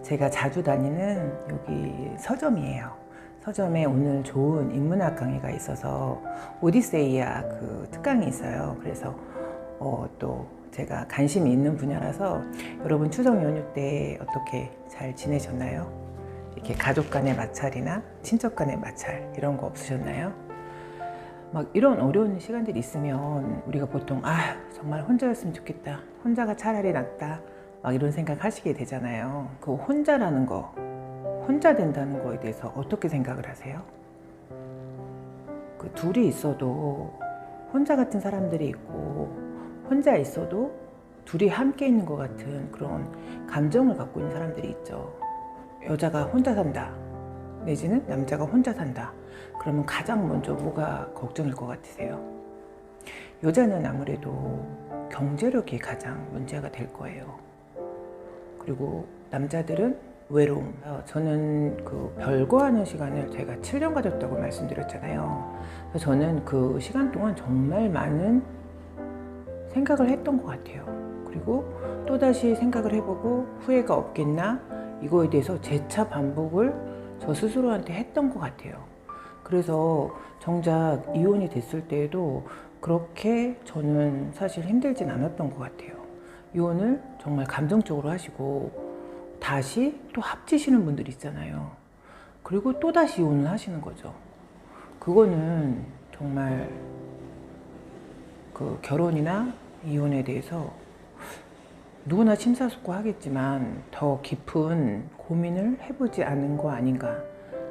제가 자주 다니는 여기 서점이에요. 서점에 오늘 좋은 인문학 강의가 있어서 오디세이아 그 특강이 있어요. 그래서 또 제가 관심이 있는 분야라서 여러분 추석 연휴 때 어떻게 잘 지내셨나요? 이렇게 가족 간의 마찰이나 친척 간의 마찰 이런 거 없으셨나요? 막 이런 어려운 시간들이 있으면 우리가 보통 정말 혼자였으면 좋겠다, 혼자가 차라리 낫다, 막 이런 생각 하시게 되잖아요. 그 혼자라는 거, 혼자 된다는 거에 대해서 어떻게 생각을 하세요? 그 둘이 있어도 혼자 같은 사람들이 있고, 혼자 있어도 둘이 함께 있는 것 같은 그런 감정을 갖고 있는 사람들이 있죠. 여자가 혼자 산다, 내지는 남자가 혼자 산다. 그러면 가장 먼저 뭐가 걱정일 것 같으세요? 여자는 아무래도 경제력이 가장 문제가 될 거예요. 그리고 남자들은 외로움. 저는 그 별거하는 시간을 제가 7년 가졌다고 말씀드렸잖아요. 그래서 저는 그 시간 동안 정말 많은 생각을 했던 것 같아요. 그리고 또다시 생각을 해보고 후회가 없겠나? 이거에 대해서 재차 반복을 저 스스로한테 했던 것 같아요. 그래서 정작 이혼이 됐을 때에도 그렇게 저는 사실 힘들진 않았던 것 같아요. 이혼을 정말 감정적으로 하시고 다시 또 합치시는 분들이 있잖아요. 그리고 또 다시 이혼을 하시는 거죠. 그거는 정말 그 결혼이나 이혼에 대해서 누구나 심사숙고하겠지만 더 깊은 고민을 해보지 않은 거 아닌가,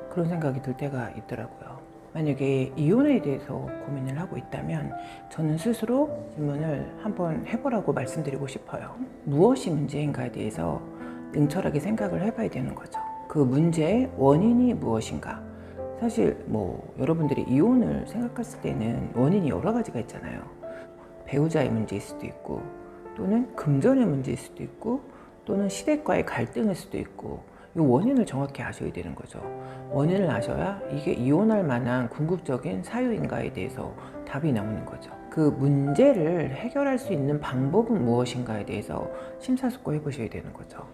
그런 생각이 들 때가 있더라고요. 만약에 이혼에 대해서 고민을 하고 있다면 저는 스스로 질문을 한번 해보라고 말씀드리고 싶어요. 무엇이 문제인가에 대해서 냉철하게 생각을 해봐야 되는 거죠. 그 문제의 원인이 무엇인가. 사실 여러분들이 이혼을 생각했을 때는 원인이 여러 가지가 있잖아요. 배우자의 문제일 수도 있고, 또는 금전의 문제일 수도 있고, 또는 시댁과의 갈등일 수도 있고, 이 원인을 정확히 아셔야 되는 거죠. 원인을 아셔야 이게 이혼할 만한 궁극적인 사유인가에 대해서 답이 나오는 거죠. 그 문제를 해결할 수 있는 방법은 무엇인가에 대해서 심사숙고 해보셔야 되는 거죠.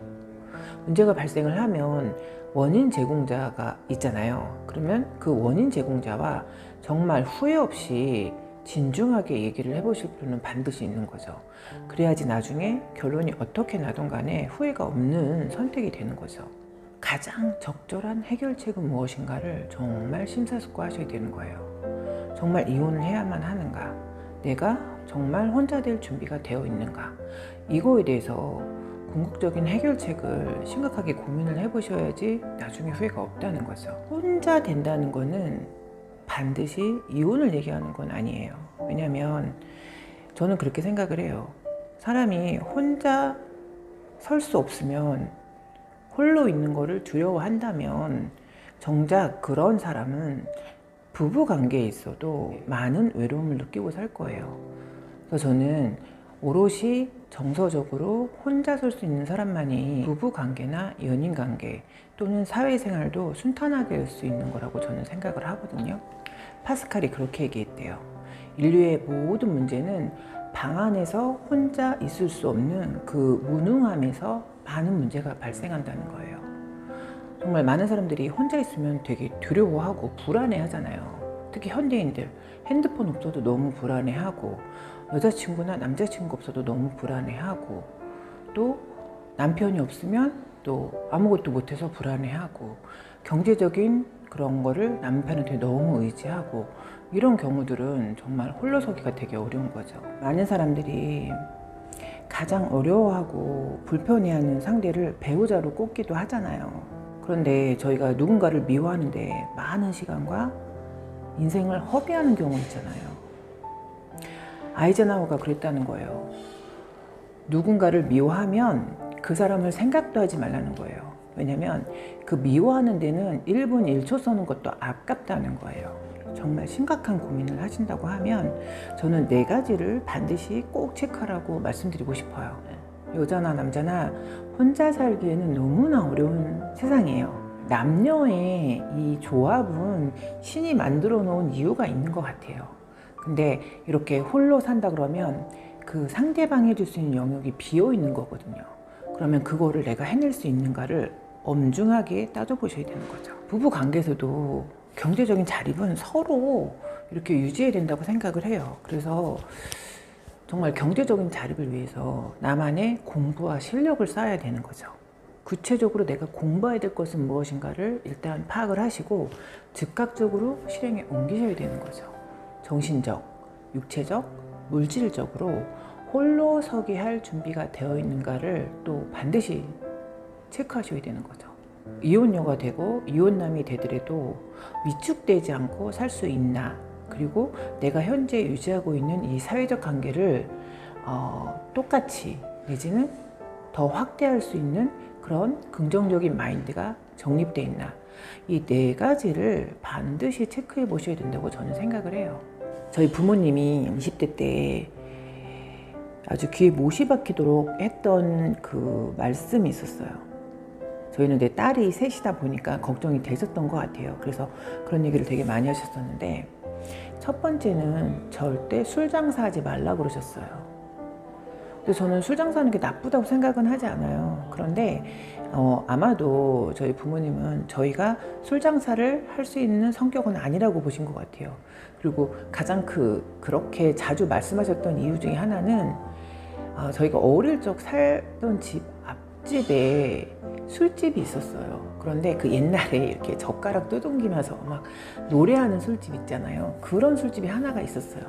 문제가 발생을 하면 원인 제공자가 있잖아요. 그러면 그 원인 제공자와 정말 후회 없이 진중하게 얘기를 해보실 필요는 반드시 있는 거죠. 그래야지 나중에 결론이 어떻게 나든 간에 후회가 없는 선택이 되는 거죠. 가장 적절한 해결책은 무엇인가를 정말 심사숙고 하셔야 되는 거예요. 정말 이혼을 해야만 하는가? 내가 정말 혼자 될 준비가 되어 있는가? 이거에 대해서 궁극적인 해결책을 심각하게 고민을 해보셔야지 나중에 후회가 없다는 거죠. 혼자 된다는 거는 반드시 이혼을 얘기하는 건 아니에요. 왜냐면 저는 그렇게 생각을 해요. 사람이 혼자 설 수 없으면, 홀로 있는 거를 두려워한다면 정작 그런 사람은 부부 관계에 있어도 많은 외로움을 느끼고 살 거예요. 그래서 저는 오롯이 정서적으로 혼자 설 수 있는 사람만이 부부 관계나 연인 관계 또는 사회생활도 순탄하게 할 수 있는 거라고 저는 생각을 하거든요. 파스칼이 그렇게 얘기했대요. 인류의 모든 문제는 방 안에서 혼자 있을 수 없는 그 무능함에서 많은 문제가 발생한다는 거예요. 정말 많은 사람들이 혼자 있으면 되게 두려워하고 불안해 하잖아요. 특히 현대인들, 핸드폰 없어도 너무 불안해하고, 여자친구나 남자친구 없어도 너무 불안해하고, 또 남편이 없으면 또 아무것도 못해서 불안해하고, 경제적인 그런 거를 남편한테 너무 의지하고, 이런 경우들은 정말 홀로서기가 되게 어려운 거죠. 많은 사람들이 가장 어려워하고 불편해하는 상대를 배우자로 꼽기도 하잖아요. 그런데 저희가 누군가를 미워하는데 많은 시간과 인생을 허비하는 경우 있잖아요. 아이젠하워가 그랬다는 거예요. 누군가를 미워하면 그 사람을 생각도 하지 말라는 거예요. 왜냐면 그 미워하는 데는 1분 1초 써는 것도 아깝다는 거예요. 정말 심각한 고민을 하신다고 하면 저는 4가지를 반드시 꼭 체크하라고 말씀드리고 싶어요. 여자나 남자나 혼자 살기에는 너무나 어려운 세상이에요. 남녀의 이 조합은 신이 만들어 놓은 이유가 있는 것 같아요. 근데 이렇게 홀로 산다 그러면 그 상대방이 해줄 수 있는 영역이 비어 있는 거거든요. 그러면 그거를 내가 해낼 수 있는가를 엄중하게 따져보셔야 되는 거죠. 부부 관계에서도 경제적인 자립은 서로 이렇게 유지해야 된다고 생각을 해요. 그래서 정말 경제적인 자립을 위해서 나만의 공부와 실력을 쌓아야 되는 거죠. 구체적으로 내가 공부해야 될 것은 무엇인가를 일단 파악을 하시고 즉각적으로 실행에 옮기셔야 되는 거죠. 정신적, 육체적, 물질적으로 홀로 서게 할 준비가 되어 있는가를 또 반드시 체크하셔야 되는 거죠. 이혼녀가 되고 이혼남이 되더라도 위축되지 않고 살 수 있나, 그리고 내가 현재 유지하고 있는 이 사회적 관계를 똑같이 내지는 더 확대할 수 있는 그런 긍정적인 마인드가 정립되어 있나, 이 네 가지를 반드시 체크해 보셔야 된다고 저는 생각을 해요. 저희 부모님이 20대 때 아주 귀에 못이 박히도록 했던 그 말씀이 있었어요. 저희는 내 딸이 셋이다 보니까 걱정이 되셨던 것 같아요. 그래서 그런 얘기를 되게 많이 하셨었는데, 첫 번째는 절대 술 장사하지 말라 그러셨어요. 근데 저는 술 장사하는 게 나쁘다고 생각은 하지 않아요. 그런데 아마도 저희 부모님은 저희가 술 장사를 할 수 있는 성격은 아니라고 보신 것 같아요. 그리고 가장 그렇게 자주 말씀하셨던 이유 중에 하나는 저희가 어릴 적 살던 집 앞집에 술집이 있었어요. 그런데 그 옛날에 이렇게 젓가락 두둥기면서 막 노래하는 술집 있잖아요. 그런 술집이 하나가 있었어요.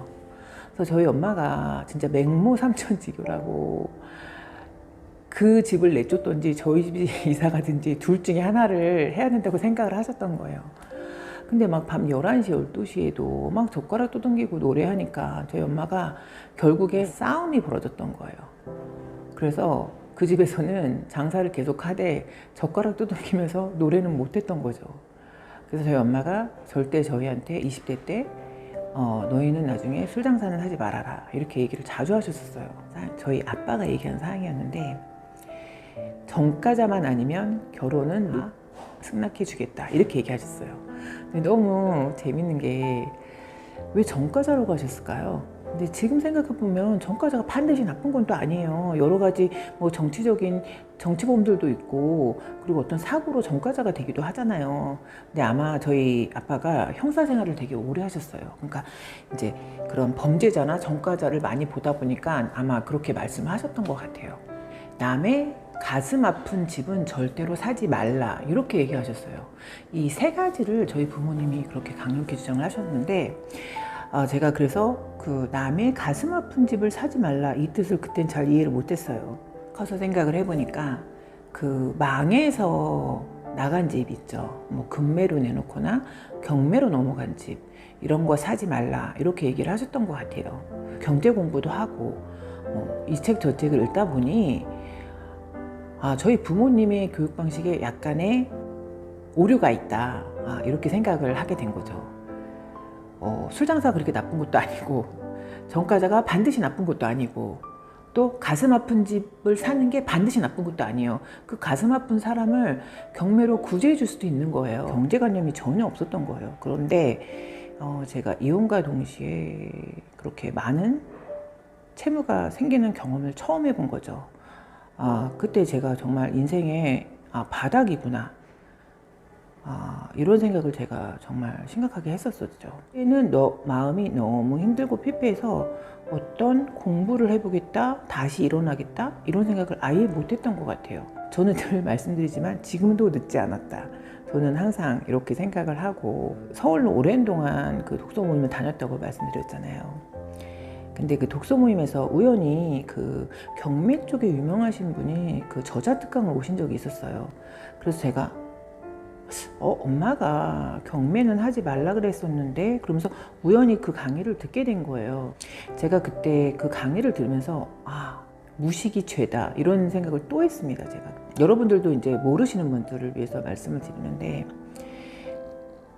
그래서 저희 엄마가 진짜 맹모 삼천지교라고 그 집을 내쫓던지 저희 집이 이사 가든지 둘 중에 하나를 해야 된다고 생각을 하셨던 거예요. 근데 막 밤 11시, 12시에도 막 젓가락 두둥기고 노래하니까 저희 엄마가 결국에 싸움이 벌어졌던 거예요. 그래서 그 집에서는 장사를 계속 하되 젓가락 두둥기면서 노래는 못했던 거죠. 그래서 저희 엄마가 절대 저희한테 20대 때 너희는 나중에 술 장사는 하지 말아라, 이렇게 얘기를 자주 하셨었어요. 저희 아빠가 얘기한 사항이었는데, 전과자만 아니면 결혼은 승낙해 주겠다, 이렇게 얘기하셨어요. 근데 너무 재밌는 게 왜 전과자라고 하셨을까요? 근데 지금 생각해보면 전과자가 반드시 나쁜 건 또 아니에요. 여러 가지 뭐 정치적인 정치범들도 있고, 그리고 어떤 사고로 전과자가 되기도 하잖아요. 근데 아마 저희 아빠가 형사 생활을 되게 오래 하셨어요. 그러니까 이제 그런 범죄자나 전과자를 많이 보다 보니까 아마 그렇게 말씀하셨던 것 같아요. 남의 가슴 아픈 집은 절대로 사지 말라, 이렇게 얘기하셨어요. 이 세 가지를 저희 부모님이 그렇게 강력히 주장을 하셨는데, 제가 그래서 그 남의 가슴 아픈 집을 사지 말라, 이 뜻을 그땐 잘 이해를 못했어요. 커서 생각을 해보니까 그 망해서 나간 집 있죠. 뭐 금매로 내놓거나 경매로 넘어간 집, 이런 거 사지 말라, 이렇게 얘기를 하셨던 것 같아요. 경제 공부도 하고 이 책 저 책을 읽다 보니 저희 부모님의 교육 방식에 약간의 오류가 있다, 이렇게 생각을 하게 된 거죠. 술 장사가 그렇게 나쁜 것도 아니고, 전과자가 반드시 나쁜 것도 아니고, 또 가슴 아픈 집을 사는 게 반드시 나쁜 것도 아니에요. 그 가슴 아픈 사람을 경매로 구제해 줄 수도 있는 거예요. 경제관념이 전혀 없었던 거예요. 그런데 제가 이혼과 동시에 그렇게 많은 채무가 생기는 경험을 처음 해본 거죠. 그때 제가 정말 인생의 바닥이구나, 이런 생각을 제가 정말 심각하게 했었었죠. 그때는 마음이 너무 힘들고 피폐해서 어떤 공부를 해보겠다, 다시 일어나겠다, 이런 생각을 아예 못했던 것 같아요. 저는 늘 말씀드리지만 지금도 늦지 않았다, 저는 항상 이렇게 생각을 하고, 서울로 오랜 동안 그 독서 모임을 다녔다고 말씀드렸잖아요. 근데 그 독서 모임에서 우연히 그 경매 쪽에 유명하신 분이 그 저자 특강을 오신 적이 있었어요. 그래서 제가 엄마가 경매는 하지 말라 그랬었는데, 그러면서 우연히 그 강의를 듣게 된 거예요. 제가 그때 그 강의를 들으면서 무식이 죄다, 이런 생각을 또 했습니다. 제가 여러분들도 이제 모르시는 분들을 위해서 말씀을 드리는데,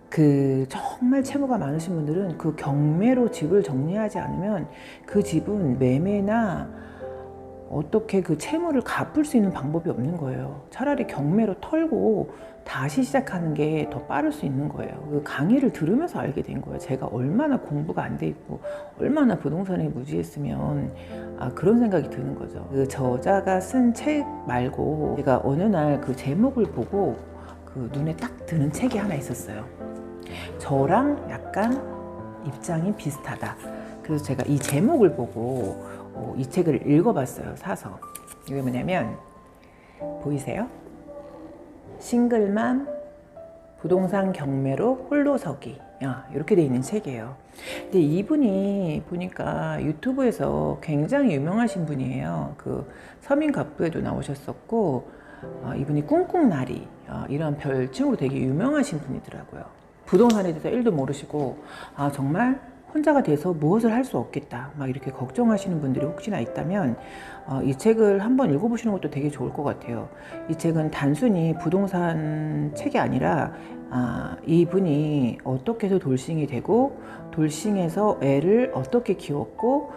그 정말 채무가 많으신 분들은 그 경매로 집을 정리하지 않으면 그 집은 매매나 어떻게 그 채무를 갚을 수 있는 방법이 없는 거예요. 차라리 경매로 털고 다시 시작하는 게 더 빠를 수 있는 거예요. 그 강의를 들으면서 알게 된 거예요. 제가 얼마나 공부가 안 돼 있고 얼마나 부동산에 무지했으면 그런 생각이 드는 거죠. 그 저자가 쓴 책 말고 제가 어느 날 그 제목을 보고 그 눈에 딱 드는 책이 하나 있었어요. 저랑 약간 입장이 비슷하다. 그래서 제가 이 제목을 보고 이 책을 읽어봤어요. 사서. 이게 뭐냐면 보이세요? 싱글맘 부동산 경매로 홀로서기, 이렇게 돼 있는 책이에요. 근데 이분이 보니까 유튜브에서 굉장히 유명하신 분이에요. 그 서민갑부에도 나오셨었고, 이분이 꿍꿍나리, 이런 별칭으로 되게 유명하신 분이더라고요. 부동산에 대해서 1도 모르시고 정말 혼자가 돼서 무엇을 할 수 없겠다 막 이렇게 걱정하시는 분들이 혹시나 있다면 이 책을 한번 읽어보시는 것도 되게 좋을 것 같아요. 이 책은 단순히 부동산 책이 아니라 이분이 어떻게 해서 돌싱이 되고 돌싱에서 애를 어떻게 키웠고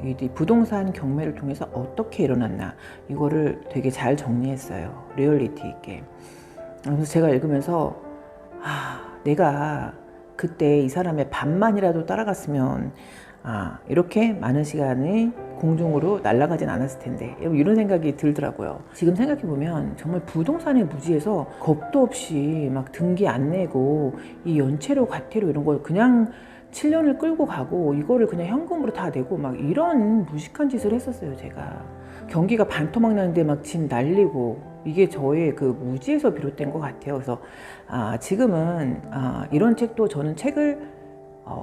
이 부동산 경매를 통해서 어떻게 일어났나, 이거를 되게 잘 정리했어요. 리얼리티 있게. 그래서 제가 읽으면서 내가 그때 이 사람의 반만이라도 따라갔으면 이렇게 많은 시간이 공중으로 날아가진 않았을 텐데, 이런 생각이 들더라고요. 지금 생각해보면 정말 부동산에 무지해서 겁도 없이 막 등기 안 내고 이 연체료 과태료 이런 걸 그냥 7년을 끌고 가고 이거를 그냥 현금으로 다 내고 막 이런 무식한 짓을 했었어요. 제가 경기가 반토막 나는데 막 집 날리고, 이게 저의 그 무지에서 비롯된 것 같아요. 그래서 지금은 이런 책도 저는 책을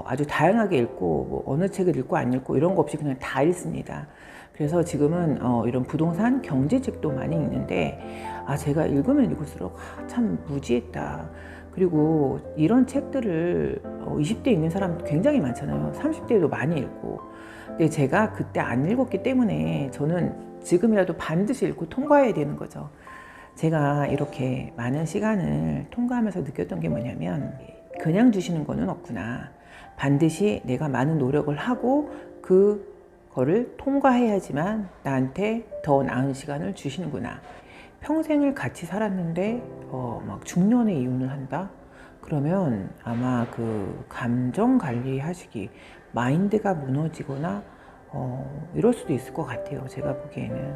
아주 다양하게 읽고 뭐 어느 책을 읽고 안 읽고 이런 거 없이 그냥 다 읽습니다. 그래서 지금은 이런 부동산 경제책도 많이 읽는데 제가 읽으면 읽을수록 참 무지했다. 그리고 이런 책들을 20대 읽는 사람 굉장히 많잖아요. 30대에도 많이 읽고. 근데 제가 그때 안 읽었기 때문에 저는 지금이라도 반드시 읽고 통과해야 되는 거죠. 제가 이렇게 많은 시간을 통과하면서 느꼈던 게 뭐냐면, 그냥 주시는 거는 없구나. 반드시 내가 많은 노력을 하고 그거를 통과해야지만 나한테 더 나은 시간을 주시는구나. 평생을 같이 살았는데 막 중년에 이혼을 한다? 그러면 아마 그 감정 관리하시기, 마인드가 무너지거나 이럴 수도 있을 것 같아요. 제가 보기에는.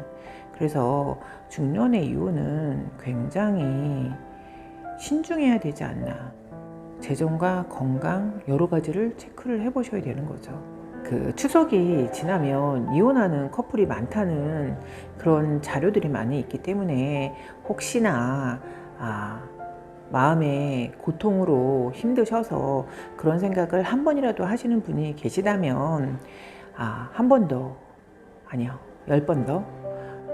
그래서 중년의 이혼은 굉장히 신중해야 되지 않나. 재정과 건강 여러 가지를 체크를 해보셔야 되는 거죠. 그 추석이 지나면 이혼하는 커플이 많다는 그런 자료들이 많이 있기 때문에 혹시나 마음의 고통으로 힘드셔서 그런 생각을 한 번이라도 하시는 분이 계시다면 한 번 더, 아니요, 10번 더,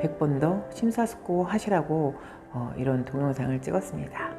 100번 더 심사숙고하시라고 이런 동영상을 찍었습니다.